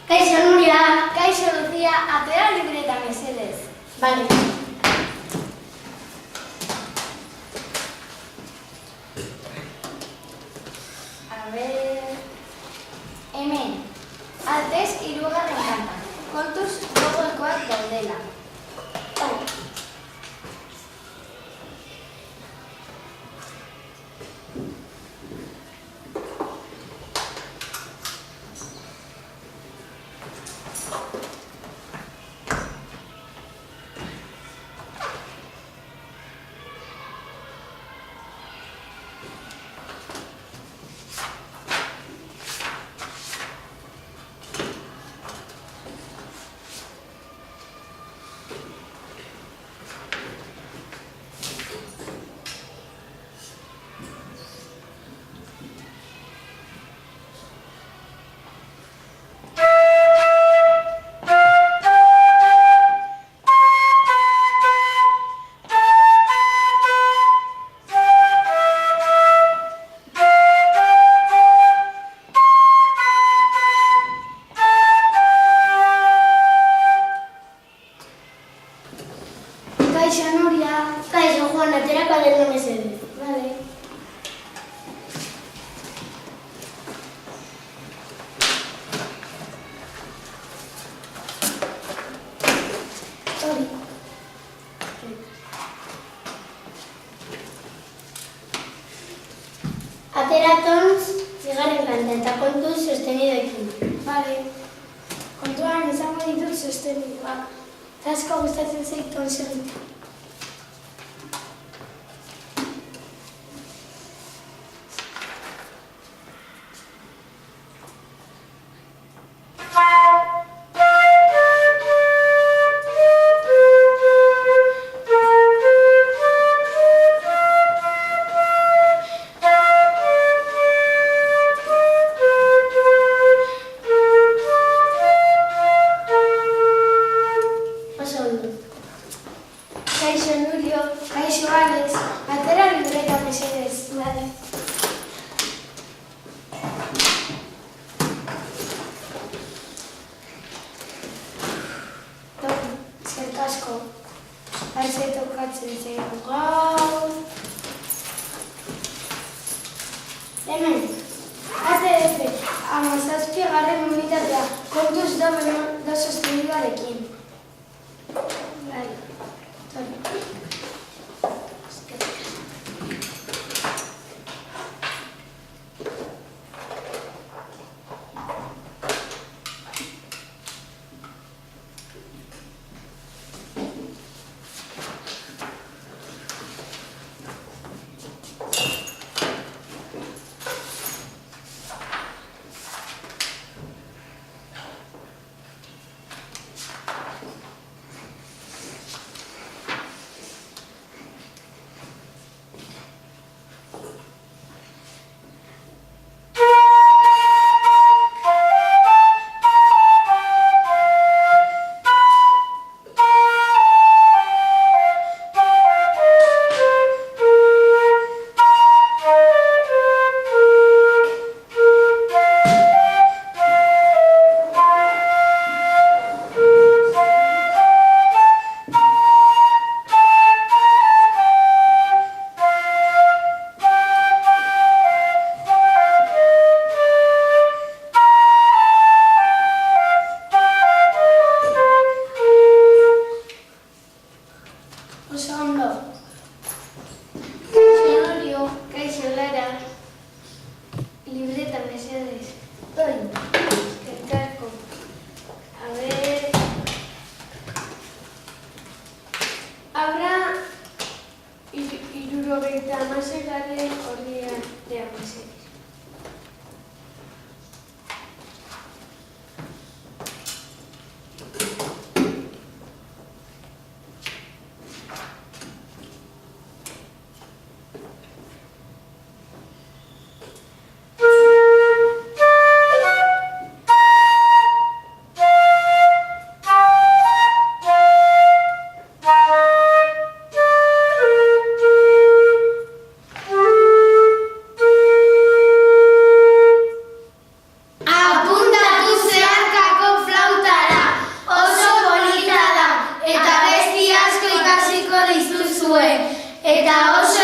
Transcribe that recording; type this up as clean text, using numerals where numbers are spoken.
Kaixo, Nuria. Kaixo, Lucía, atera libreta mesedez. Vale. A ver... Hemen, altez hirugarren kanta. Kontuz gogokoak daudela. Vale. Kaixo, Nuria. Kaixo, Juan, atera kaderno mesedez. Vale. Hori. Atera tons, bigarren kanta eta kontuz sostenidoekin. Vale. Kontuan izango ditut sostenidoak. Eta asko gustatzen zait tons egitea. Oso ondo. Kaixo, Nurio. Kaixo, Alex. Atera libreta mesedez. Vale. Eskerrik asko. Haize tokatzen zaigu gaur. Hemen, ATF, 17. unitatea, kontuz do sostenidoarekin. Vale. Oso ondo. Kaixo, kaixo, Lara. Libreta mesedez. Hori. Eskerrik asko. A ver... Abra 76. orrialdea mesedez. zuen, eta oso